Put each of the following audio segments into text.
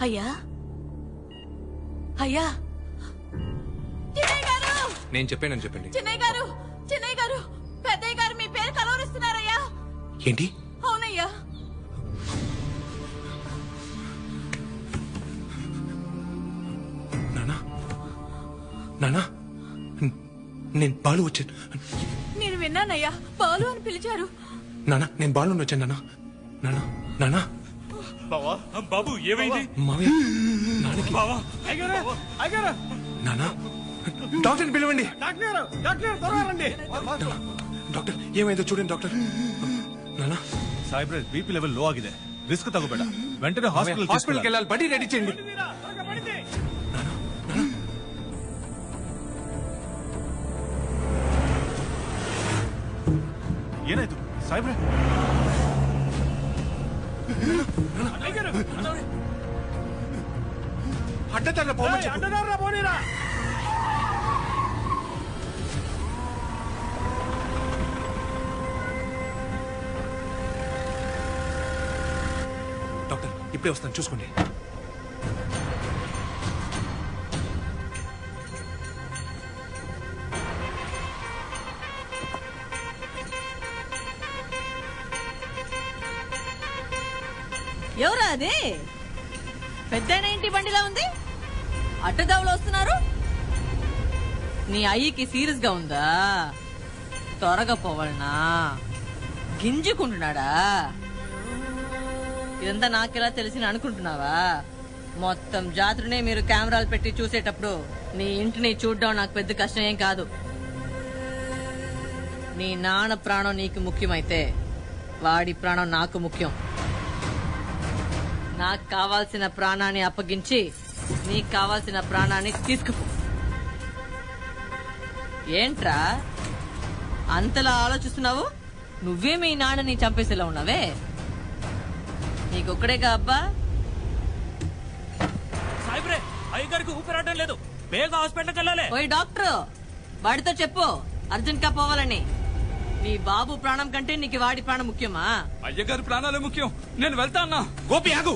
అయ్యా అయ్యా చిన్నయ్య గారు, నేను చెప్పానని చెప్పండి. చిన్నయ్య గారు, చిన్నయ్య గారు, పెద్దయ్య గారు మీ పేరు కలవరిస్తున్నారయ్యా. ఏంటి? అవునయ్యా. నానా నానా నేను బాలు వచ్చాను. నేను విన్నానయ్యా, బాలు అని పిలిచారు. నానా నేను బాలు వచ్చాను. నానా నానా నానా బావా, బాబు ఏమైంది? మావయ్య నాన్నకి బావా, నానా డాక్టర్ని పిలవండి. డాక్టర్ డాక్టర్ ఏమైందో చూడండి డాక్టర్. నానా ಸಾಹೇಬ್ರೆ ಬಿ ಪಿ ಲೆವೆಲ್ ಲೋ ಆಗಿದೆ, ರಿಸ್ಕ್ ತಗೋಬೇಡ, వెంటನೆ హాస్పిటల్కి వెళ్ళాలి. బండి రెడీ చేయండి. ಏನಾಯ್ತು ಸಾಹೇಬ್ರೆ? అడ్డదారుల పోనీరా. డాక్టర్ ఇప్పుడే వస్తాను, చూసుకోండి. ఎవరా అది? పెద్దయిన ఇంటి బండిలా ఉంది. అడ్డదావులు వస్తున్నారు. నీ అయ్యకి సీరియస్ గా ఉందా? త్వరగా పోవాలనా? గింజుకుంటున్నాడా? ఇదంతా నాకెలా తెలిసి అనుకుంటున్నావా? మొత్తం జాతరనే మీరు కెమెరాలు పెట్టి చూసేటప్పుడు నీ ఇంటిని చూడడం నాకు పెద్ద కష్టం ఏం కాదు. నీ నాన్న ప్రాణం నీకు ముఖ్యమైతే వాడి ప్రాణం నాకు ముఖ్యం. నాకు కావాల్సిన ప్రాణాన్ని అప్పగించి నీకు కావాల్సిన ప్రాణాన్ని తీసుకుపో. ఏంట్రా అంతలా ఆలోచిస్తున్నావు? నువ్వే మీ నాన్నని చంపేసేలా ఉన్నావే. నీకొక్కడేగా అబ్బా? సాయిబ్రే, అయ్యగారికి ఊపిరాటం లేదు, బేగా హాస్పిటల్కి వెళ్ళాలి. ఓయ్ డాక్టర్, వాడితో చెప్పు అర్జెంట్ గా పోవాలని. నీ బాబు ప్రాణం కంటే నీకు వాడి ప్రాణం ముఖ్యమా? అయ్యగారి ప్రాణాలే ముఖ్యం, నేను వెళ్తా అన్నా. గోపి ఆగు.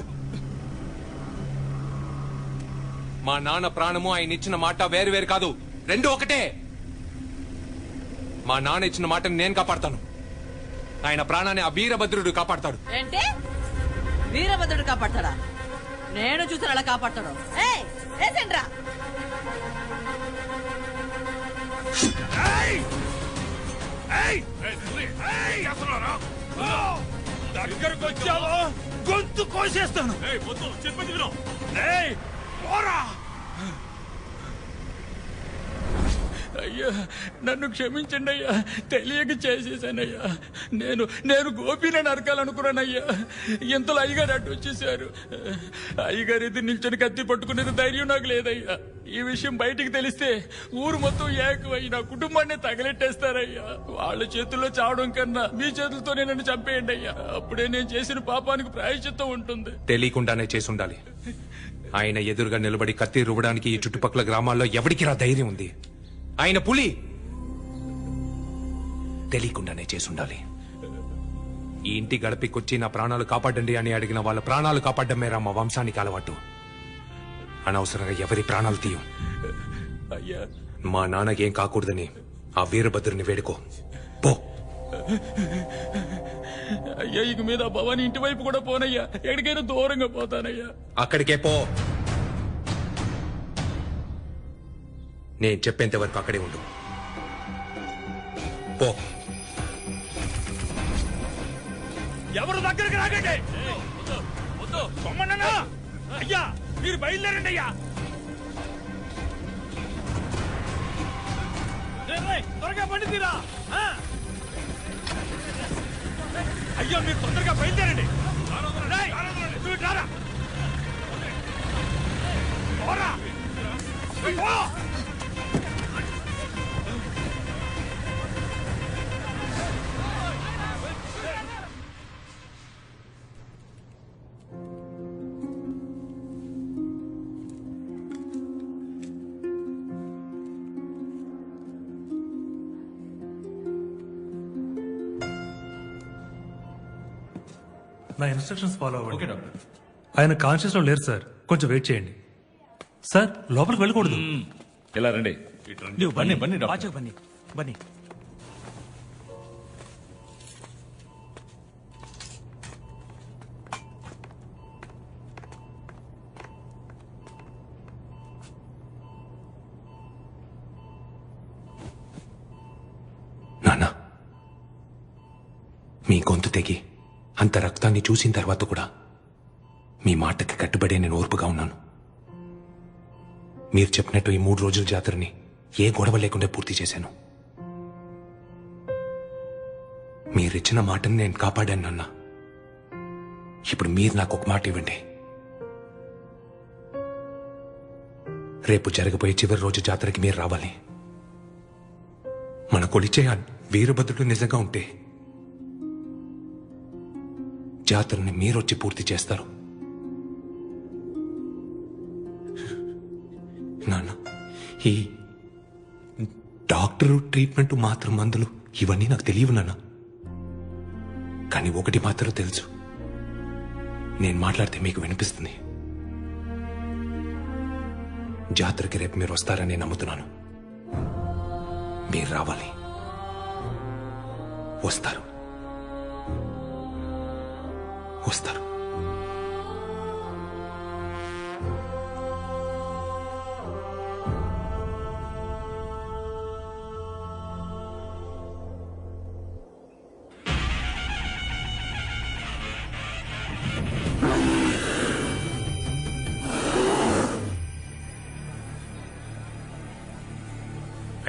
మా నాన్న ప్రాణము ఆయన ఇచ్చిన మాట వేరు వేరు కాదు, రెండు ఒకటే. మా నాన్న ఇచ్చిన మాటను నేను కాపాడతాను, ఆయన ప్రాణాన్ని ఆ వీరభద్రుడు కాపాడతాడు. ఏంటి? వీరభద్రుడు కాపాడతాడా? నేను చూసాను అలా కాపాడతాడు. ఏసేంట్రా దగ్గరకు వచ్చావో గొంతు కోసేస్తాను. చెప్పేది విను. అయ్యా నన్ను క్షమించండి అయ్యా, తెలియక చేసేసానయ్యా. నేను గోపిని నరకాలనుకున్నానయ్యా. ఎంతలో అయ్యగారు అడ్డు వచ్చేసారు. అయ్యగారు ఎదురు నిల్చొని కత్తి పట్టుకునేది ధైర్యం నాకు లేదయ్యా. ఈ విషయం బయటికి తెలిస్తే ఊరు మొత్తం ఏకమై నా కుటుంబాన్ని తగలెట్టేస్తారయ్యా. వాళ్ళ చేతుల్లో చావడం కన్నా మీ చేతులతోనే నన్ను చంపేయండి అయ్యా. అప్పుడే నేను చేసిన పాపానికి ప్రాయశ్చిత్తం ఉంటుంది. తెలియకుండానే చేసుండాలి. ఆయన ఎదురుగా నిలబడి కత్తి రువ్వడానికి ఈ చుట్టుపక్కల గ్రామాల్లో ఎవరికి రా ధైర్యం ఉంది? ఆయన పులి. తెలియకుండానే చేసుండాలి. ఈ ఇంటి గడపికొచ్చి నా ప్రాణాలు కాపాడండి అని అడిగిన వాళ్ళ ప్రాణాలు కాపాడమే రా మా వంశానికి అలవాటు. అనవసరంగా ఎవరి ప్రాణాలు తీయం. అయ్యా మా నాన్నకేం కాకూడదని ఆ వీరభద్రుని వేడుకో పో. అయ్యా ఇక మీద భవాని ఇంటి వైపు కూడా పోనయ్యా, ఎక్కడికైనా దూరంగా పోతానయ్యా. అక్కడికే పో. నేను చెప్పేంత వరకు అక్కడే ఉండు. పో. ఎవరు దగ్గరికి రాకండి. పొమ్మన్నా అయ్యా, మీరు బయలుదేరండి అయ్యా. త్వరగా పండితీరా. అయ్యా మీరు తొందరగా బయలుదేరండి. రారా. పోరా. పో. నా ఇన్స్ట్రక్షన్స్ ఫాలో అవ్వండి. Okay doctor. ఆయన కాన్షియస్ లో లేరు సార్, కొంచెం వెయిట్ చేయండి సార్. లోపలికి వెళ్ళకూడదు. ఇలా రండి. ನೀವು ಬನ್ನಿ ಬನ್ನಿ ಡಾಕ್ಟರ್. ఆచకు బన్నీ బన్నీ. నాన్న, మీ గొంతు తెగి అంత రక్తాన్ని చూసిన తర్వాత కూడా మీ మాటకి కట్టుబడే నేను ఓర్పుగా ఉన్నాను. మీరు చెప్పినట్టు ఈ 3 రోజుల జాతరని ఏ గొడవ లేకుండా పూర్తి చేశాను. మీరిచ్చిన మాటని నేను కాపాడాను నాన్న. ఇప్పుడు మీరు నాకు ఒక మాట ఇవ్వండి. రేపు జరగబోయే చివరి రోజు జాతరకి మీరు రావాలి. మన కొలిచే వీరభద్రుడు నిజంగా ఉంటే జాతరని మీరొచ్చి పూర్తి చేస్తారు. నాన్న, ఈ డాక్టరు, ట్రీట్మెంట్, మాత్రం మందులు ఇవన్నీ నాకు తెలియవు నాన్న. కానీ ఒకటి మాత్రం తెలుసు, నేను మాట్లాడితే మీకు వినిపిస్తుంది. జాతరకి రేపు మీరు వస్తారని నమ్ముతున్నాను. మీరు రావాలి. వస్తారు. వస్తారు.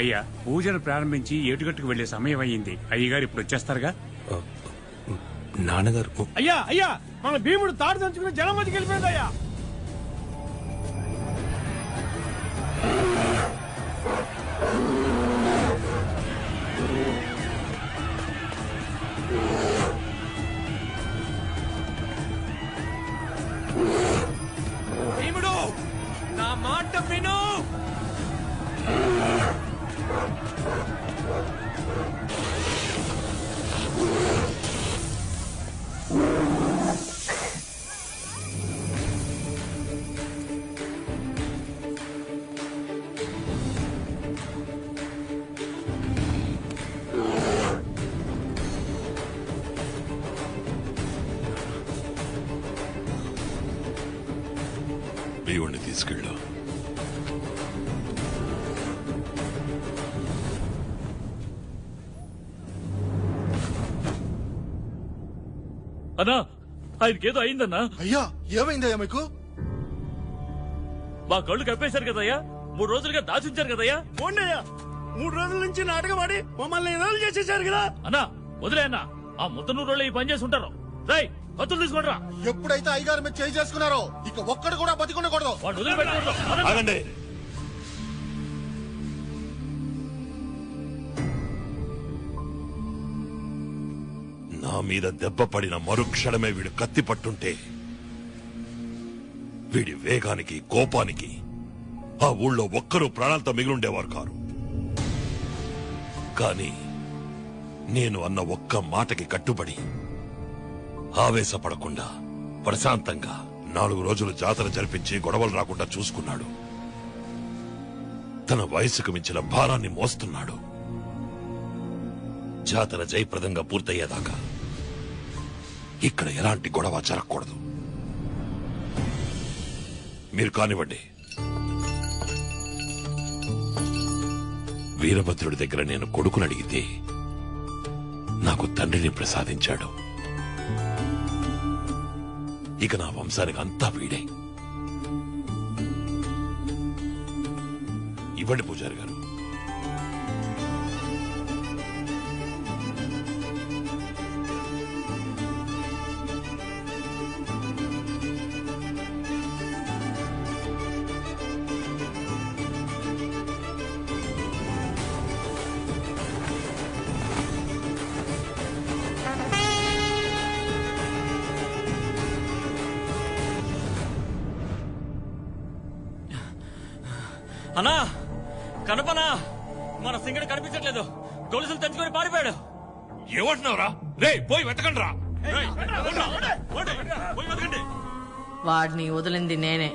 అయ్యా, పూజను ప్రారంభించి ఏటుగట్టుకు వెళ్లే సమయం అయ్యింది. అయ్యగారు ఇప్పుడు వచ్చేస్తారుగా. నాన్నగారు, అయ్యా అయ్యా, మన భీముడు తాడు దంచుకుని జనం మధ్యకి వెళ్ళిపోయింది అయ్యా. భీముడు, నా మాట విను. దేవుణ్ణి తీసుకెళ్ళు. అన్నా, ఆయనకేదో అయిందన్నా. అయ్యా, ఏమైందయ్యా మీకు? మా కళ్ళు కప్పేశారు కదయ్యా. 3 రోజులుగా దాచుంచారు కదయ్యా. పోండయ్యా, 3 రోజుల నుంచి నాటకం ఆడి మమ్మల్ని ఎదురు చేసేసారు కదా. అన్నా వదిలే అన్నా, ఆ ముత్తనూరు రోజులు ఈ పని చేసి ఉంటారు. రై, కత్తులు తీసుకుంటారా. ఎప్పుడైతే అయ్యగారు మీద చేయి చేసుకున్నారో ఇక ఒక్కడు కూడా బతికుండకూడదు. వాడు వదిలిపెట్టకూడదు. అన్నా. ఆగండి. నా మీద దెబ్బ పడిన మరుక్షణమే వీడు కత్తి పట్టుంటే వీడి వేగానికి, కోపానికి ఆ ఊళ్ళో ఒక్కరూ ప్రాణాలతో మిగిలుండేవారు కారు. కానీ నేను అన్న ఒక్క మాటకి కట్టుబడి ఆవేశపడకుండా ప్రశాంతంగా 4 రోజులు జాతర జరిపించి గొడవలు రాకుండా చూసుకున్నాడు. తన వయసుకు మించిన భారాన్ని మోస్తున్నాడు. జాతర జయప్రదంగా పూర్తయ్యేదాకా ఇక్కడ ఎలాంటి గొడవ జరగకూడదు. మీరు కానివ్వండి. వీరభద్రుడి దగ్గర నేను కొడుకుని అడిగితే నాకు తండ్రిని ప్రసాదించాడు. ఇక నా వంశానికి అంతా వీడే. ఇవ్వండి పూజారి గారు. అన్నా, కనపనా, మన సింగడు కనిపించట్లేదు. గొలుసులు తెచ్చుకొని పారిపోయాడు. ఏమంటున్నావురా? రే, పోయి వెతకండి రా. వాడిని వదిలింది నేనే.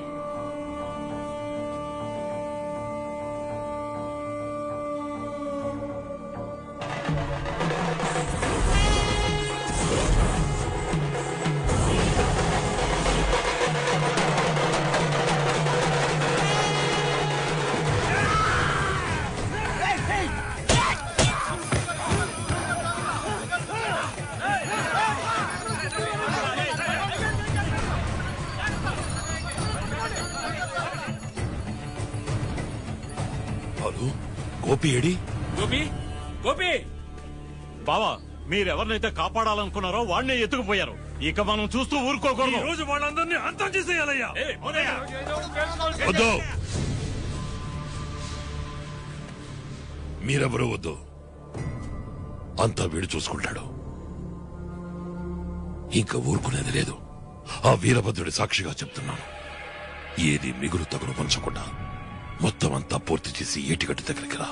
గోపి ఏడి? గోపి గోపి బావా మీరెవరినైతే కాపాడాలనుకున్నారో వాడినే ఎత్తుకుపోయారు. ఇక మనం చూస్తూ ఊరుకోకూడదు. రోజు వాళ్ళందరినీ అంతం చేసేయాలయ్యా. వద్దు, మీరెవరూ వద్దు. అంతా వీడు చూసుకుంటాడు. ఇంకా ఊరుకునేది లేదు. ఆ వీరభద్రుడి సాక్షిగా చెప్తున్నాను, ఏది మిగులు తగులు పంచకుండా మొత్తం అంతా పూర్తి చేసి ఏటిగట్టు దగ్గరికి రా.